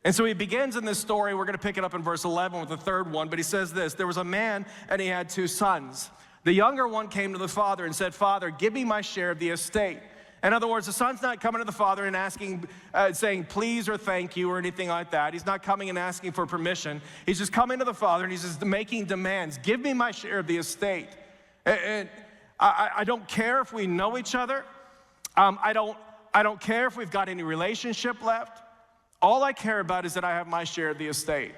And so he begins in this story. We're going to pick it up in verse 11 with the third one. But he says this: there was a man and he had 2 sons. The younger one came to the father and said, "Father, give me my share of the estate." In other words, the son's not coming to the father and asking, saying please or thank you or anything like that. He's not coming and asking for permission. He's just coming to the father and he's just making demands. Give me my share of the estate. And I don't care if we know each other. I don't care if we've got any relationship left. All I care about is that I have my share of the estate.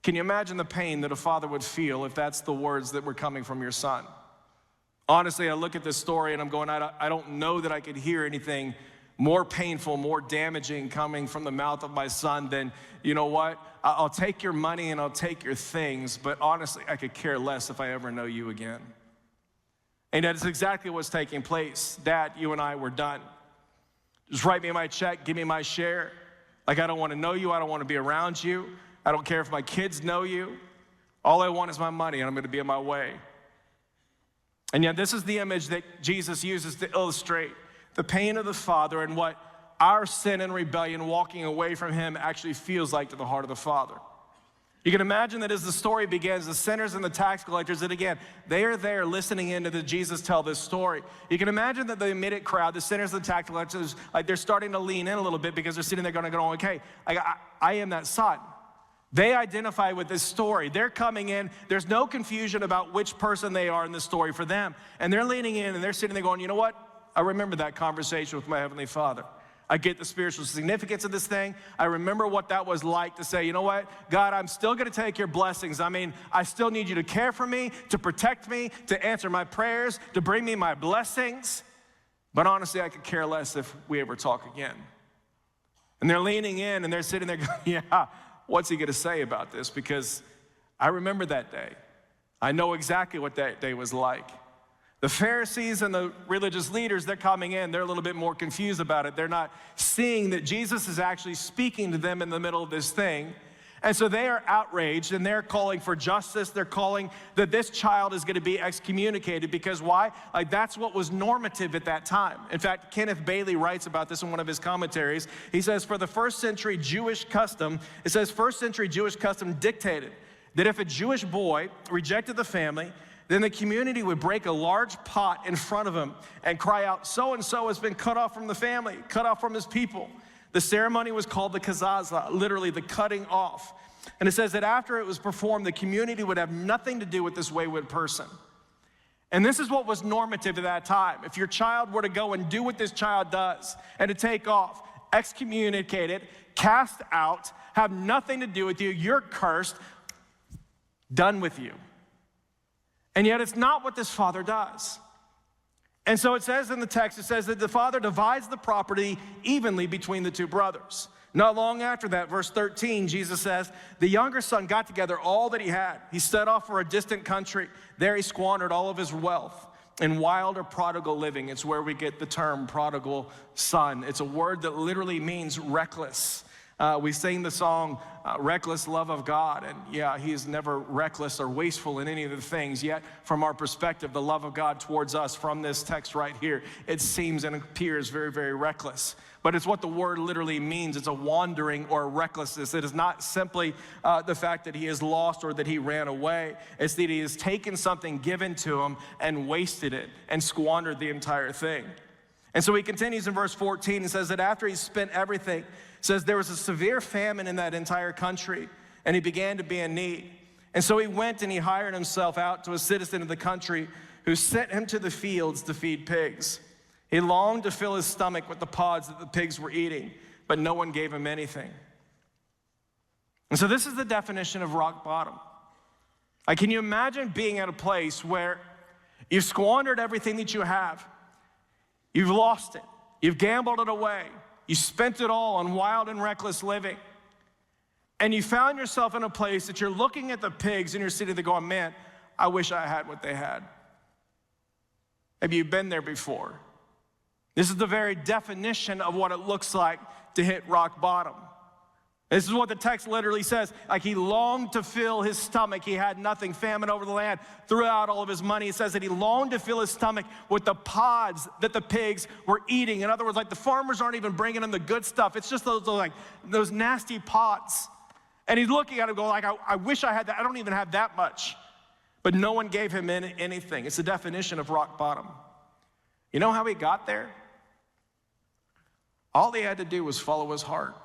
Can you imagine the pain that a father would feel if that's the words that were coming from your son? Honestly, I look at this story and I'm going, I don't know that I could hear anything more painful, more damaging coming from the mouth of my son than, you know what, I'll take your money and I'll take your things, but honestly, I could care less if I ever know you again. And that's exactly what's taking place. Dad, you and I were done. Just write me my check, give me my share. Like, I don't want to know you, I don't want to be around you. I don't care if my kids know you. All I want is my money and I'm going to be on my way. And yet this is the image that Jesus uses to illustrate the pain of the Father and what our sin and rebellion walking away from him actually feels like to the heart of the Father. You can imagine that as the story begins, the sinners and the tax collectors, that again, they are there listening in to Jesus tell this story. You can imagine that the immediate crowd, the sinners and the tax collectors, like they're starting to lean in a little bit because they're sitting there going, okay, I am that son. They identify with this story. They're coming in. There's no confusion about which person they are in this story for them. And they're leaning in and they're sitting there going, you know what? I remember that conversation with my Heavenly Father. I get the spiritual significance of this thing. I remember what that was like to say, you know what? God, I'm still going to take your blessings. I mean, I still need you to care for me, to protect me, to answer my prayers, to bring me my blessings. But honestly, I could care less if we ever talk again. And they're leaning in and they're sitting there going, yeah, what's he going to say about this? Because I remember that day. I know exactly what that day was like. The Pharisees and the religious leaders, they're coming in. They're a little bit more confused about it. They're not seeing that Jesus is actually speaking to them in the middle of this thing. And so they are outraged and they're calling for justice. They're calling that this child is going to be excommunicated because why? Like, that's what was normative at that time. In fact, Kenneth Bailey writes about this in one of his commentaries. He says, for the first century Jewish custom, it says first century Jewish custom dictated that if a Jewish boy rejected the family, then the community would break a large pot in front of him and cry out, so-and-so has been cut off from the family, cut off from his people. The ceremony was called the kazaza, literally the cutting off. And it says that after it was performed, the community would have nothing to do with this wayward person. And this is what was normative at that time. If your child were to go and do what this child does and to take off, excommunicate it, cast out, have nothing to do with you, you're cursed, done with you. And yet it's not what this father does. And so it says in the text, it says that the father divides the property evenly between the 2 brothers. Not long after that, verse 13, Jesus says, the younger son got together all that he had. He set off for a distant country. There he squandered all of his wealth in wild or prodigal living. It's where we get the term prodigal son. It's a word that literally means reckless. We sing the song, Reckless Love of God, and yeah, he is never reckless or wasteful in any of the things, yet from our perspective, the love of God towards us from this text right here, it seems and appears very, very reckless. But it's what the word literally means. It's a wandering or a recklessness. It is not simply the fact that he is lost or that he ran away. It's that he has taken something given to him and wasted it and squandered the entire thing. And so he continues in verse 14 and says that after he spent everything, says there was a severe famine in that entire country, and he began to be in need. And so he went and he hired himself out to a citizen of the country who sent him to the fields to feed pigs. He longed to fill his stomach with the pods that the pigs were eating, but no one gave him anything. And so this is the definition of rock bottom. Like, can you imagine being at a place where you've squandered everything that you have, you've lost it, you've gambled it away, you spent it all on wild and reckless living. And you found yourself in a place that you're looking at the pigs and you're sitting there going, man, I wish I had what they had. Have you been there before? This is the very definition of what it looks like to hit rock bottom. This is what the text literally says. Like he longed to fill his stomach. He had nothing, famine over the land, threw out all of his money. It says that he longed to fill his stomach with the pods that the pigs were eating. In other words, like the farmers aren't even bringing him the good stuff. It's just those nasty pods. And he's looking at him going like, I wish I had that. I don't even have that much. But no one gave him anything. It's the definition of rock bottom. You know how he got there? All he had to do was follow his heart.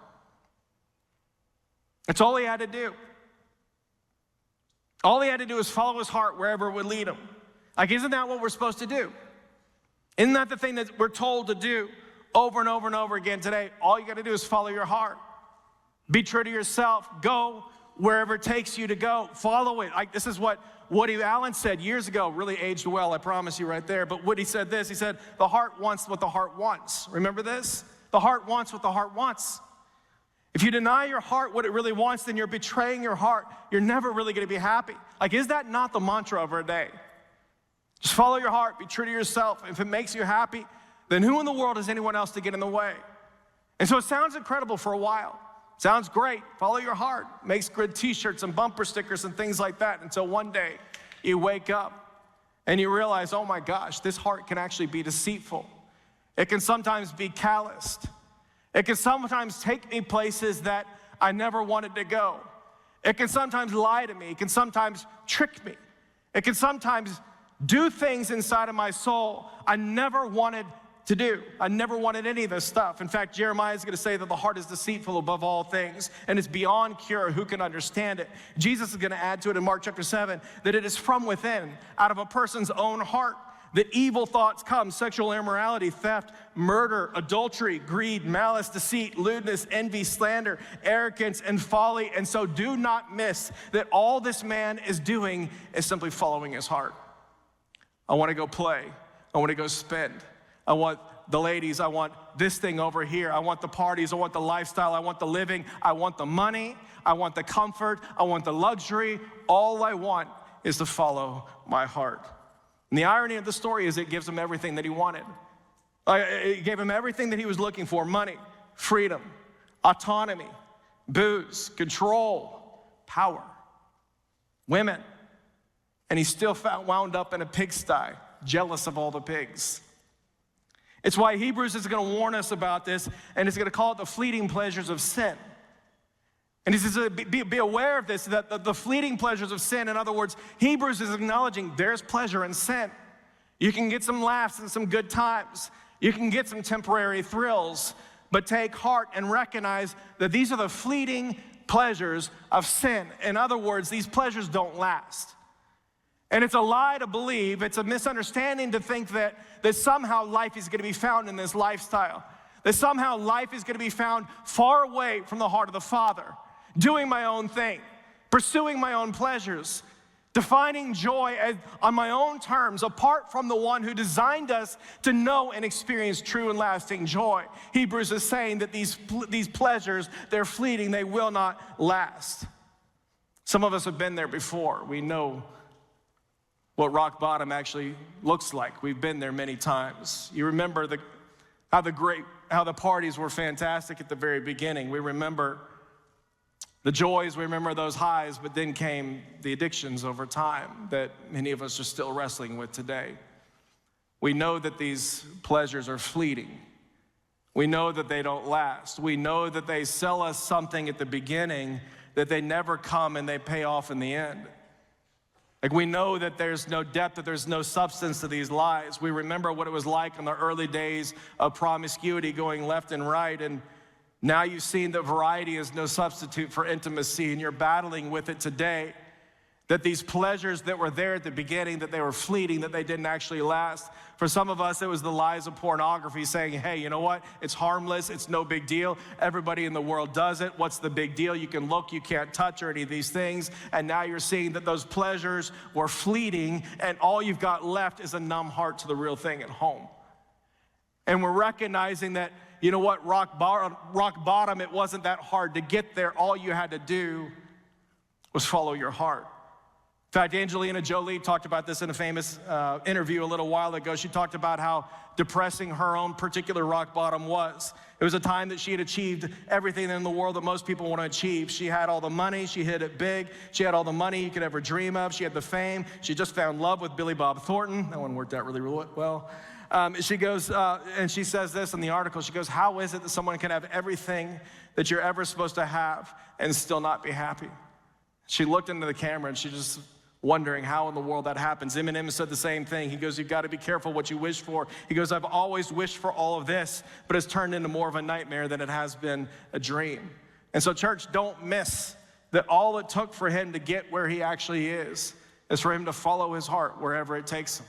That's all he had to do. All he had to do was follow his heart wherever it would lead him. Like, isn't that what we're supposed to do? Isn't that the thing that we're told to do over and over and over again today? All you got to do is follow your heart. Be true to yourself. Go wherever it takes you to go. Follow it. Like, this is what Woody Allen said years ago, really aged well, I promise you right there. But Woody said this, he said, the heart wants what the heart wants. Remember this? The heart wants what the heart wants. If you deny your heart what it really wants, then you're betraying your heart. You're never really going to be happy. Like, is that not the mantra of our day? Just follow your heart, be true to yourself. If it makes you happy, then who in the world is anyone else to get in the way? And so it sounds incredible for a while. Sounds great. Follow your heart. Makes good t-shirts and bumper stickers and things like that until one day you wake up and you realize, oh my gosh, this heart can actually be deceitful. It can sometimes be calloused. It can sometimes take me places that I never wanted to go. It can sometimes lie to me. It can sometimes trick me. It can sometimes do things inside of my soul I never wanted to do. I never wanted any of this stuff. In fact, Jeremiah is going to say that the heart is deceitful above all things, and it's beyond cure. Who can understand it? Jesus is going to add to it in Mark chapter 7 that it is from within, out of a person's own heart, that evil thoughts come: sexual immorality, theft, murder, adultery, greed, malice, deceit, lewdness, envy, slander, arrogance, and folly. And so do not miss that all this man is doing is simply following his heart. I want to go play. I want to go spend. I want the ladies. I want this thing over here. I want the parties. I want the lifestyle. I want the living. I want the money. I want the comfort. I want the luxury. All I want is to follow my heart. And the irony of the story is it gives him everything that he wanted. It gave him everything that he was looking for: money, freedom, autonomy, booze, control, power, women. And he still wound up in a pigsty, jealous of all the pigs. It's why Hebrews is going to warn us about this, and it's going to call it the fleeting pleasures of sin. And he says, be aware of this, that the fleeting pleasures of sin. In other words, Hebrews is acknowledging there's pleasure in sin. You can get some laughs and some good times. You can get some temporary thrills, but take heart and recognize that these are the fleeting pleasures of sin. In other words, these pleasures don't last. And it's a lie to believe, it's a misunderstanding to think that somehow life is going to be found in this lifestyle. That somehow life is going to be found far away from the heart of the Father. Doing my own thing, pursuing my own pleasures, defining joy on my own terms, apart from the one who designed us to know and experience true and lasting joy. Hebrews is saying that these pleasures, they're fleeting, they will not last. Some of us have been there before. We know what rock bottom actually looks like. We've been there many times. You remember how the parties were fantastic at the very beginning. We remember the joys, we remember those highs, but then came the addictions over time that many of us are still wrestling with today. We know that these pleasures are fleeting. We know that they don't last. We know that they sell us something at the beginning that they never come and they pay off in the end. Like, we know that there's no depth, that there's no substance to these lies. We remember what it was like in the early days of promiscuity, going left and right, and now you've seen that variety is no substitute for intimacy, and you're battling with it today. That these pleasures that were there at the beginning, that they were fleeting, that they didn't actually last. For some of us, it was the lies of pornography saying, hey, you know what? It's harmless, it's no big deal. Everybody in the world does it. What's the big deal? You can look, you can't touch, or any of these things. And now you're seeing that those pleasures were fleeting, and all you've got left is a numb heart to the real thing at home. And we're recognizing that, you know what, rock bottom, it wasn't that hard to get there. All you had to do was follow your heart. In fact, Angelina Jolie talked about this in a famous interview a little while ago. She talked about how depressing her own particular rock bottom was. It was a time that she had achieved everything in the world that most people want to achieve. She had all the money, she hit it big, she had all the money you could ever dream of, she had the fame, she just found love with Billy Bob Thornton. That one worked out really well. She goes, and she says this in the article, she goes, how is it that someone can have everything that you're ever supposed to have and still not be happy? She looked into the camera and she just wondering how in the world that happens. Eminem said the same thing. He goes, you've got to be careful what you wish for. He goes, I've always wished for all of this, but it's turned into more of a nightmare than it has been a dream. And so church, don't miss that all it took for him to get where he actually is for him to follow his heart wherever it takes him.